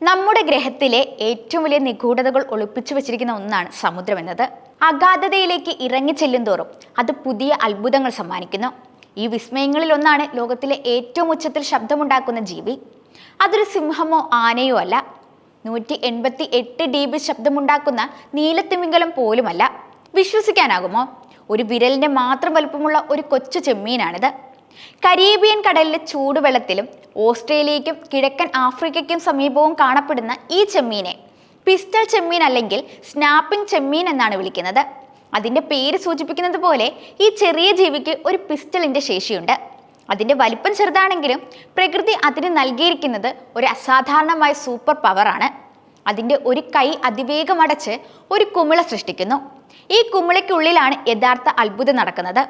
നമ്മുടെ ഗ്രഹത്തിലെ ഏറ്റവും വലിയ നിഗൂഢതകൾ ഒളിപ്പിച്ചു വെച്ചിരിക്കുന്ന ഒന്നാണ് സമുദ്രം എന്നത്. അഗാധതയിലേക്ക് ഇറങ്ങിച്ചെല്ലും തോറും അത് പുതിയ അത്ഭുതങ്ങൾ സമ്മാനിക്കുന്നു. ഈ വിസ്മയങ്ങളിൽ ഒന്നാണ് ലോകത്തിലെ ഏറ്റവും ഉച്ചത്തിൽ ശബ്ദമുണ്ടാക്കുന്ന ജീവി. അതൊരു സിംഹമോ ആനയോ അല്ല. 188 dB ശബ്ദമുണ്ടാക്കുന്ന നീലത്തിമിംഗലം പോലുമല്ല. വിശ്വസിക്കാനാകുമോ? ഒരു വിരലിന്റെ മാത്രം വലുപ്പമുള്ള ഒരു കൊച്ചു ചെമ്മീനാണിത്. കരീബിയൻ കടലിലെ ചൂടുവെള്ളത്തിലും ഓസ്ട്രേലിയയ്ക്കും കിഴക്കൻ ആഫ്രിക്കയ്ക്കും സമീപവും കാണപ്പെടുന്ന ഈ ചെമ്മീനെ പിസ്റ്റൾ ചെമ്മീൻ അല്ലെങ്കിൽ സ്നാപ്പിംഗ് ചെമ്മീൻ എന്നാണ് വിളിക്കുന്നത്. അതിൻ്റെ പേര് സൂചിപ്പിക്കുന്നത് പോലെ ഈ ചെറിയ ജീവിക്ക് ഒരു പിസ്റ്റളിൻ്റെ ശേഷിയുണ്ട്. അതിൻ്റെ വലിപ്പം ചെറുതാണെങ്കിലും പ്രകൃതി അതിന് നൽകിയിരിക്കുന്നത് ഒരു അസാധാരണമായ സൂപ്പർ പവറാണ്. അതിൻ്റെ ഒരു കൈ അതിവേഗം അടച്ച് ഒരു കുമിള സൃഷ്ടിക്കുന്നു. ഈ കുമിളയ്ക്കുള്ളിലാണ് യഥാർത്ഥ അത്ഭുതം നടക്കുന്നത്,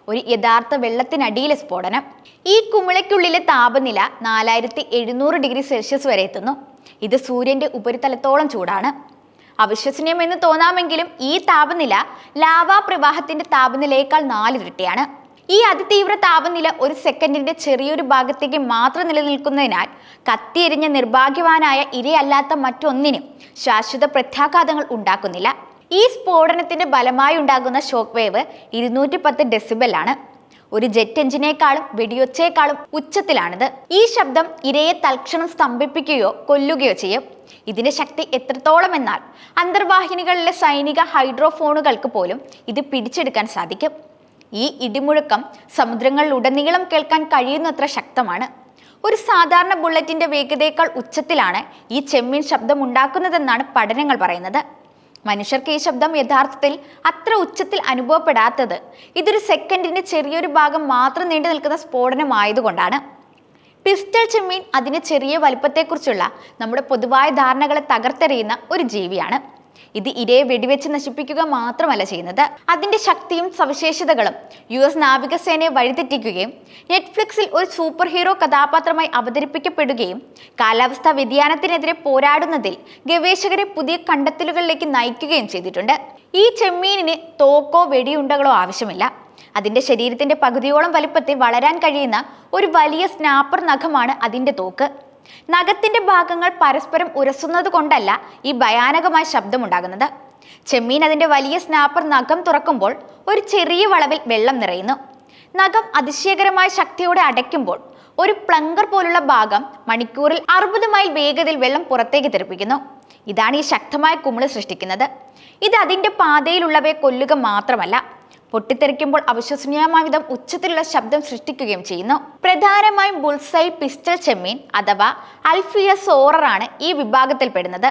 ഒരു യഥാർത്ഥ വെള്ളത്തിനടിയിലെ സ്ഫോടനം. ഈ കുമിളയ്ക്കുള്ളിലെ താപനില 4700°C വരെ എത്തുന്നു. ഇത് സൂര്യന്റെ ഉപരിതലത്തോളം ചൂടാണ്. അവിശ്വസനീയമെന്ന് തോന്നാമെങ്കിലും ഈ താപനില ലാവാ പ്രവാഹത്തിന്റെ താപനിലയേക്കാൾ 4 ഇരട്ടിയാണ്. ഈ അതിതീവ്ര താപനില ഒരു സെക്കൻഡിന്റെ ചെറിയൊരു ഭാഗത്തേക്ക് മാത്രം നിലനിൽക്കുന്നതിനാൽ കത്തിയെരിഞ്ഞ നിർഭാഗ്യവാനായ ഇരയല്ലാത്ത മറ്റൊന്നിനും ശാശ്വത പ്രത്യാഘാതങ്ങൾ ഉണ്ടാക്കുന്നില്ല. ഈ സ്ഫോടനത്തിന്റെ ഫലമായി ഉണ്ടാകുന്ന ഷോക്ക് വേവ് 210 ഡെസിബൽ ആണ്. ഒരു ജെറ്റ് എഞ്ചിനേക്കാളും വെടിയൊച്ചയേക്കാളും ഉച്ചത്തിലാണിത്. ഈ ശബ്ദം ഇരയെ തൽക്ഷണം സ്തംഭിപ്പിക്കുകയോ കൊല്ലുകയോ ചെയ്യും. ഇതിന്റെ ശക്തി എത്രത്തോളം എന്നാൽ അന്തർവാഹിനികളിലെ സൈനിക ഹൈഡ്രോഫോണുകൾക്ക് പോലും ഇത് പിടിച്ചെടുക്കാൻ സാധിക്കും. ഈ ഇടിമുഴക്കം സമുദ്രങ്ങളിലുടനീളം കേൾക്കാൻ കഴിയുന്നത്ര ശക്തമാണ്. ഒരു സാധാരണ ബുള്ളറ്റിന്റെ വേഗതയേക്കാൾ ഉച്ചത്തിലാണ് ഈ ചെമ്മീൻ ശബ്ദം ഉണ്ടാക്കുന്നതെന്നാണ് പഠനങ്ങൾ പറയുന്നത്. മനുഷ്യർക്ക് ഈ ശബ്ദം യഥാർത്ഥത്തിൽ അത്ര ഉച്ചത്തിൽ അനുഭവപ്പെടാത്തത് ഇതൊരു സെക്കൻഡിന്റെ ചെറിയൊരു ഭാഗം മാത്രം നീണ്ടു നിൽക്കുന്ന സ്ഫോടനമായതുകൊണ്ടാണ്. പിസ്റ്റൾ ചെമ്മീൻ അതിന്റെ ചെറിയ വലുപ്പത്തെക്കുറിച്ചുള്ള നമ്മുടെ പൊതുവായ ധാരണകളെ തകർത്തെറിയുന്ന ഒരു ജീവിയാണ്. ഇത് ഇരയെ വെടിവെച്ച് നശിപ്പിക്കുക മാത്രമല്ല ചെയ്യുന്നത്, അതിന്റെ ശക്തിയും സവിശേഷതകളും US നാവികസേനയെ വഴിതെറ്റിക്കുകയും നെറ്റ്ഫ്ലിക്സിൽ ഒരു സൂപ്പർ ഹീറോ കഥാപാത്രമായി അവതരിപ്പിക്കപ്പെടുകയും കാലാവസ്ഥാ വ്യതിയാനത്തിനെതിരെ പോരാടുന്നതിൽ ഗവേഷകരെ പുതിയ കണ്ടെത്തലുകളിലേക്ക് നയിക്കുകയും ചെയ്തിട്ടുണ്ട്. ഈ ചെമ്മീനിന് തോക്കോ വെടിയുണ്ടകളോ ആവശ്യമില്ല. അതിന്റെ ശരീരത്തിന്റെ പകുതിയോളം വലുപ്പത്തിൽ വളരാൻ കഴിയുന്ന ഒരു വലിയ സ്നാപ്പർ നഖമാണ് അതിന്റെ തോക്ക്. നഖത്തിന്റെ ഭാഗങ്ങൾ പരസ്പരം ഉരസുന്നത് കൊണ്ടല്ല ഈ ഭയാനകമായ ശബ്ദമുണ്ടാകുന്നത്. ചെമ്മീൻ അതിന്റെ വലിയ സ്നാപ്പർ നഖം തുറക്കുമ്പോൾ ഒരു ചെറിയ വളവിൽ വെള്ളം നിറയുന്നു. നഖം അതിശയകരമായ ശക്തിയോടെ അടയ്ക്കുമ്പോൾ ഒരു പ്ലങ്കർ പോലുള്ള ഭാഗം മണിക്കൂറിൽ 60 മൈൽ വേഗതയിൽ വെള്ളം പുറത്തേക്ക് തെറിപ്പിക്കുന്നു. ഇതാണ് ഈ ശക്തമായ കുമിള സൃഷ്ടിക്കുന്നത്. ഇത് അതിന്റെ പാതയിലുള്ളവയെ കൊല്ലുക മാത്രമല്ല, പൊട്ടിത്തെറിക്കുമ്പോൾ അവിശ്വസനീയമായ വിധം ഉച്ചത്തിലുള്ള ശബ്ദം സൃഷ്ടിക്കുകയും ചെയ്യുന്നു. പ്രധാനമായും ബുൾസൈ പിസ്റ്റൾ ചെമ്മീൻ അഥവാ അൽഫിയസ് ഓറർ ആണ് ഈ വിഭാഗത്തിൽപ്പെടുന്നത്.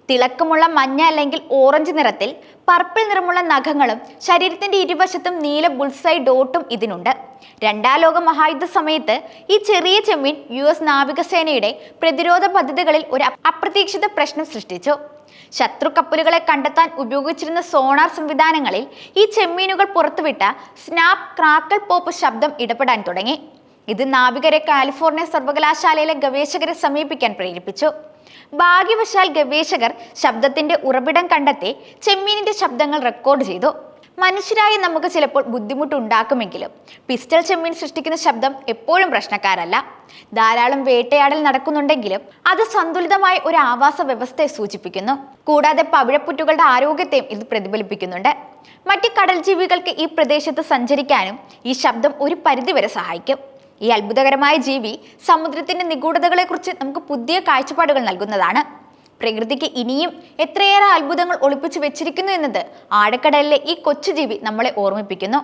തിളക്കമുള്ള മഞ്ഞ അല്ലെങ്കിൽ ഓറഞ്ച് നിറത്തിൽ പർപ്പിൾ നിറമുള്ള നഖങ്ങളും ശരീരത്തിന്റെ ഇരുവശത്തും നീല ബുൾസൈ ഡോട്ടും ഇതിനുണ്ട്. രണ്ടാം ലോക മഹായുദ്ധ സമയത്ത് ഈ ചെറിയ ചെമ്മീൻ US നാവികസേനയുടെ പ്രതിരോധ പദ്ധതികളിൽ ഒരു അപ്രതീക്ഷിത പ്രശ്നം സൃഷ്ടിച്ചു. ശത്രു കപ്പലുകളെ കണ്ടെത്താൻ ഉപയോഗിച്ചിരുന്ന സോണാർ സംവിധാനങ്ങളിൽ ഈ ചെമ്മീനുകൾ പുറത്തുവിട്ട സ്നാപ്പ് ക്രാക്കൽ പോപ്പ് ശബ്ദം ഇടപെടാൻ തുടങ്ങി. ഇത് നാവികരെ കാലിഫോർണിയ സർവകലാശാലയിലെ ഗവേഷകരെ സമീപിക്കാൻ പ്രേരിപ്പിച്ചു. ഭാഗ്യവശാൽ ഗവേഷകർ ശബ്ദത്തിന്റെ ഉറവിടം കണ്ടെത്തി ചെമ്മീനിന്റെ ശബ്ദങ്ങൾ റെക്കോർഡ് ചെയ്തു. മനുഷ്യരായ നമുക്ക് ചിലപ്പോൾ ബുദ്ധിമുട്ടുണ്ടാക്കുമെങ്കിലും പിസ്റ്റൾ ചെമ്മീൻ സൃഷ്ടിക്കുന്ന ശബ്ദം എപ്പോഴും പ്രശ്നക്കാരല്ല. ധാരാളം വേട്ടയാടൽ നടക്കുന്നുണ്ടെങ്കിലും അത് സന്തുലിതമായ ഒരു ആവാസ വ്യവസ്ഥയെ സൂചിപ്പിക്കുന്നു. കൂടാതെ പവിഴപ്പുറ്റുകളുടെ ആരോഗ്യത്തെയും ഇത് പ്രതിഫലിപ്പിക്കുന്നുണ്ട്. മറ്റ് കടൽ ജീവികൾക്ക് ഈ പ്രദേശത്ത് സഞ്ചരിക്കാനും ഈ ശബ്ദം ഒരു പരിധിവരെ സഹായിക്കും. ഈ അത്ഭുതകരമായ ജീവി സമുദ്രത്തിന്റെ നിഗൂഢതകളെക്കുറിച്ച് നമുക്ക് പുതിയ കാഴ്ചപ്പാടുകൾ നൽകുന്നതാണ്. പ്രകൃതിക്ക് ഇനിയും എത്രയേറെ അത്ഭുതങ്ങൾ ഒളിപ്പിച്ചു വെച്ചിരിക്കുന്നു എന്നത് ആഴക്കടലിലെ ഈ കൊച്ചു ജീവി നമ്മളെ ഓർമ്മിപ്പിക്കുന്നു.